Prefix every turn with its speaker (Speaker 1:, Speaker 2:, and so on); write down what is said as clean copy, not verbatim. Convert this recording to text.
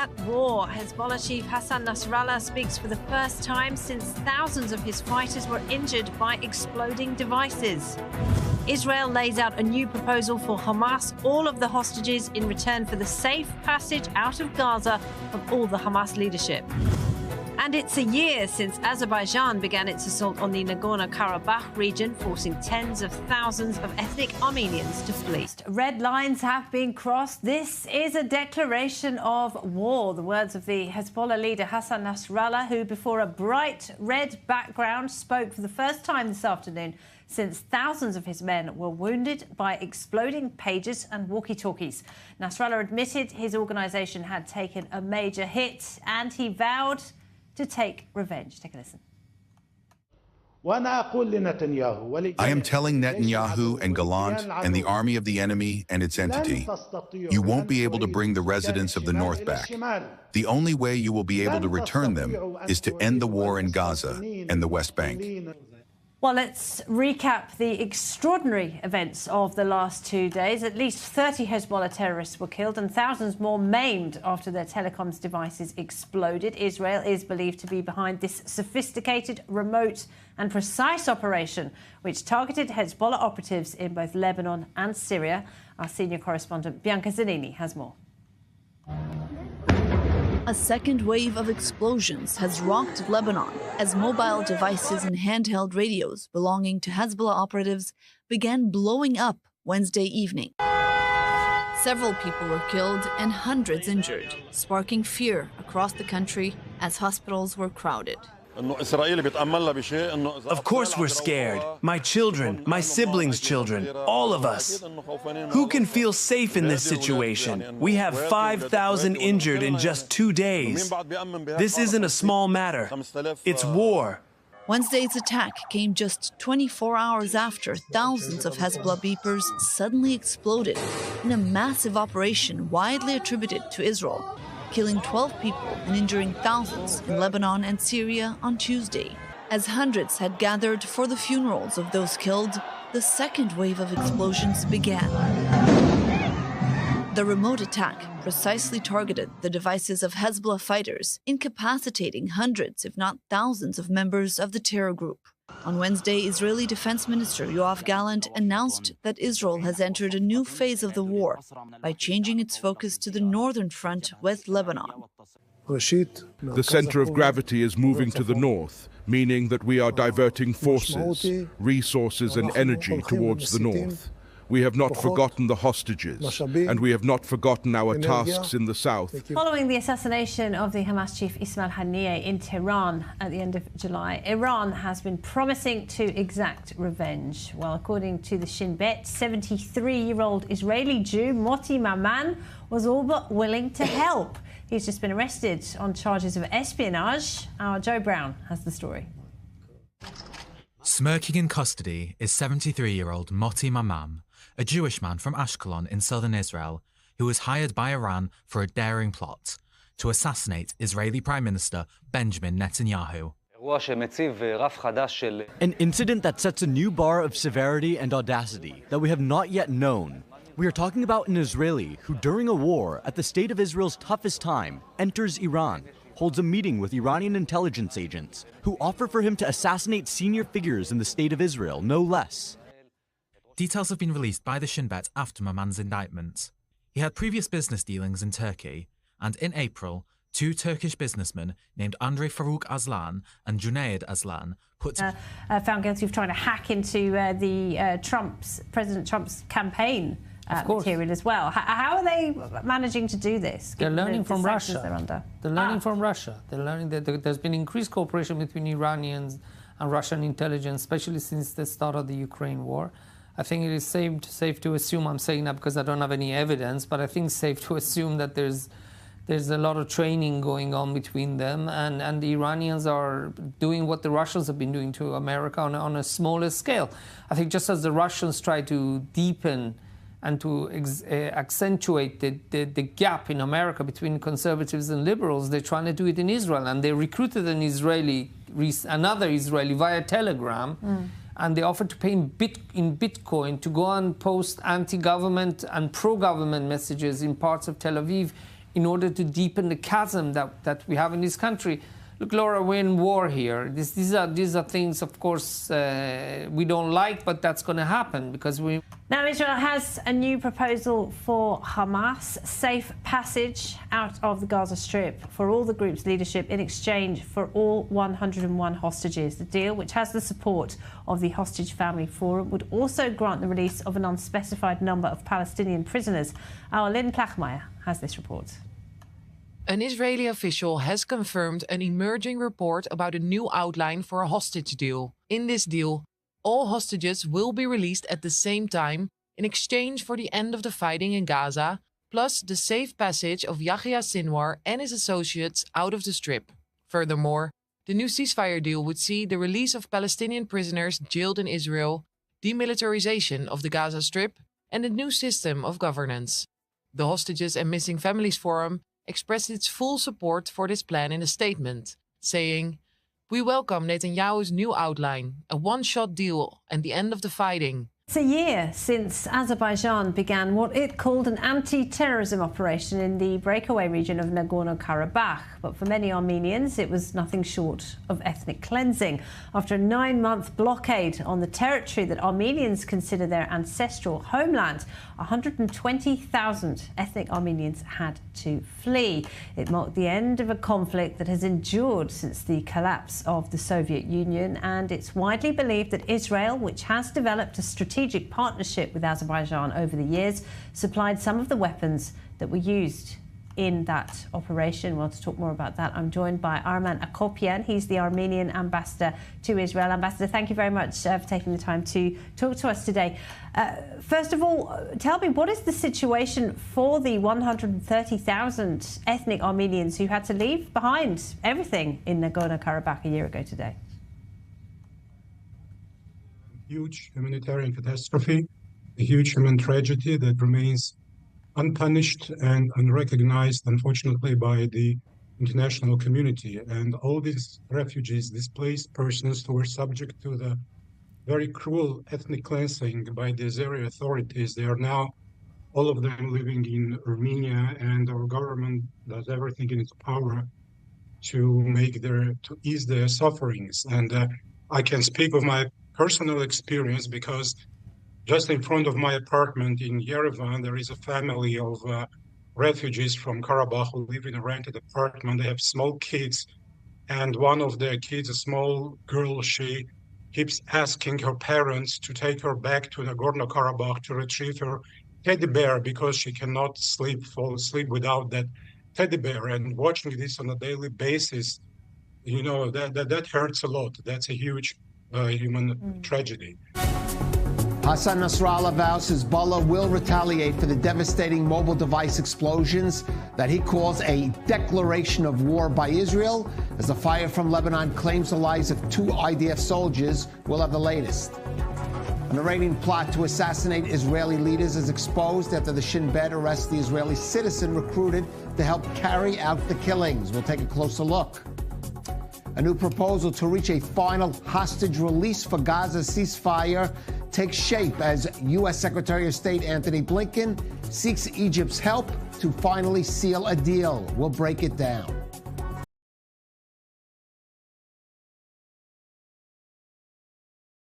Speaker 1: at war. Hezbollah chief Hassan Nasrallah speaks for the first time since thousands of his fighters were injured by exploding devices. Israel lays out a new proposal for Hamas, all of the hostages in return for the safe passage out of Gaza of all the Hamas leadership. And it's a year since Azerbaijan began its assault on the Nagorno-Karabakh region, forcing tens of thousands of ethnic Armenians to flee. Red lines have been crossed. This is a declaration of war. The words of the Hezbollah leader Hassan Nasrallah, who before a bright red background spoke for the first time this afternoon since thousands of his men were wounded by exploding pages and walkie-talkies. Nasrallah admitted his organisation had taken a major hit and he vowed to take revenge. Take a listen.
Speaker 2: I am telling Netanyahu and Gallant and the army of the enemy and its entity, you won't be able to bring the residents of the north back. The only way you will be able to return them is to end the war in Gaza and the West Bank.
Speaker 1: Well, let's recap the extraordinary events of the last 2 days. At least 30 Hezbollah terrorists were killed and thousands more maimed after their telecoms devices exploded. Israel is believed to be behind this sophisticated, remote and precise operation, which targeted Hezbollah operatives in both Lebanon and Syria. Our senior correspondent Bianca Zanini has more.
Speaker 3: A second wave of explosions has rocked Lebanon as mobile devices and handheld radios belonging to Hezbollah operatives began blowing up Wednesday evening. Several people were killed and hundreds injured, sparking fear across the country as hospitals were crowded.
Speaker 4: Of course we're scared. My children, my siblings' children, all of us. Who can feel safe in this situation? We have 5,000 injured in just 2 days. This isn't a small matter. It's war.
Speaker 3: Wednesday's attack came just 24 hours after thousands of Hezbollah beepers suddenly exploded in a massive operation widely attributed to Israel, killing 12 people and injuring thousands in Lebanon and Syria on Tuesday. As hundreds had gathered for the funerals of those killed, the second wave of explosions began. The remote attack precisely targeted the devices of Hezbollah fighters, incapacitating hundreds, if not thousands, of members of the terror group. On Wednesday, Israeli Defense Minister Yoav Gallant announced that Israel has entered a new phase of the war by changing its focus to the northern front with Lebanon.
Speaker 5: The center of gravity is moving to the north, meaning that we are diverting forces, resources and energy towards the north. We have not forgotten the hostages, and we have not forgotten our tasks in the south.
Speaker 1: Following the assassination of the Hamas chief Ismail Haniyeh in Tehran at the end of July, Iran has been promising to exact revenge. Well, according to the Shin Bet, 73-year-old Israeli Jew Moti Maman was all but willing to help. He's just been arrested on charges of espionage. Our Joe Brown has the story.
Speaker 6: Smirking in custody is 73-year-old Moti Maman, a Jewish man from Ashkelon in southern Israel who was hired by Iran for a daring plot to assassinate Israeli Prime Minister Benjamin Netanyahu.
Speaker 7: An incident that sets a new bar of severity and audacity that we have not yet known. We are talking about an Israeli who, during a war at the state of Israel's toughest time, enters Iran, holds a meeting with Iranian intelligence agents who offer for him to assassinate senior figures in the state of Israel, no less.
Speaker 6: Details have been released by the Shin Bet after Maman's indictment. He had previous business dealings in Turkey, and in April, 2 Turkish businessmen named Andrei Farouk Aslan and Junaid Aslan
Speaker 1: found guilty of trying to hack into President Trump's campaign material as well. How are they managing to do this?
Speaker 8: They're learning from Russia.
Speaker 1: They're
Speaker 8: learning from Russia. They're learning that there's been increased cooperation between Iranians and Russian intelligence, especially since the start of the Ukraine war. I think it is safe to assume, I'm saying that because I don't have any evidence, but I think it's safe to assume that there's a lot of training going on between them, and the Iranians are doing what the Russians have been doing to America on a smaller scale. I think just as the Russians try to deepen and to accentuate the gap in America between conservatives and liberals, they're trying to do it in Israel. And they recruited another Israeli via Telegram, and they offered to pay in Bitcoin to go and post anti-government and pro-government messages in parts of Tel Aviv in order to deepen the chasm that we have in this country. Look, Laura, we're in war here. These are things, of course, we don't like, but that's going to happen because we...
Speaker 1: Now, Israel has a new proposal for Hamas, safe passage out of the Gaza Strip for all the group's leadership in exchange for all 101 hostages. The deal, which has the support of the Hostage Family Forum, would also grant the release of an unspecified number of Palestinian prisoners. Our Lynn Plachmeyer has this report.
Speaker 9: An Israeli official has confirmed an emerging report about a new outline for a hostage deal. In this deal, all hostages will be released at the same time in exchange for the end of the fighting in Gaza, plus the safe passage of Yahya Sinwar and his associates out of the Strip. Furthermore, the new ceasefire deal would see the release of Palestinian prisoners jailed in Israel, demilitarization of the Gaza Strip, and a new system of governance. The Hostages and Missing Families Forum expressed its full support for this plan in a statement, saying, "We welcome Netanyahu's new outline, a one-shot deal and the end of the fighting."
Speaker 1: It's a year since Azerbaijan began what it called an anti-terrorism operation in the breakaway region of Nagorno-Karabakh. But for many Armenians, it was nothing short of ethnic cleansing. After a 9-month blockade on the territory that Armenians consider their ancestral homeland, 120,000 ethnic Armenians had to flee. It marked the end of a conflict that has endured since the collapse of the Soviet Union, and it's widely believed that Israel, which has developed a strategic partnership with Azerbaijan over the years, supplied some of the weapons that were used in that operation. Well, to talk more about that, I'm joined by Arman Akopian. He's the Armenian ambassador to Israel. Ambassador, thank you very much for taking the time to talk to us today. First of all, tell me, what is the situation for the 130,000 ethnic Armenians who had to leave behind everything in Nagorno-Karabakh a year ago today?
Speaker 10: Huge humanitarian catastrophe, a huge human tragedy that remains unpunished and unrecognized, unfortunately, by the international community. And all these refugees, displaced persons who were subject to the very cruel ethnic cleansing by the Azeri authorities, they are now, all of them, living in Armenia, and our government does everything in its power to ease their sufferings. And I can speak of my personal experience because just in front of my apartment in Yerevan, there is a family of refugees from Karabakh who live in a rented apartment. They have small kids, and one of their kids, a small girl, she keeps asking her parents to take her back to Nagorno-Karabakh to retrieve her teddy bear because she cannot fall asleep without that teddy bear. And watching this on a daily basis, you know, that hurts a lot. That's a huge human tragedy.
Speaker 11: Hassan Nasrallah vows Hezbollah will retaliate for the devastating mobile device explosions that he calls a declaration of war by Israel, as the fire from Lebanon claims the lives of 2 IDF soldiers. We'll have the latest. An Iranian plot to assassinate Israeli leaders is exposed after the Shin Bet arrests the Israeli citizen recruited to help carry out the killings. We'll take a closer look. A new proposal to reach a final hostage release for Gaza ceasefire takes shape as U.S. Secretary of State Antony Blinken seeks Egypt's help to finally seal a deal. We'll break it down.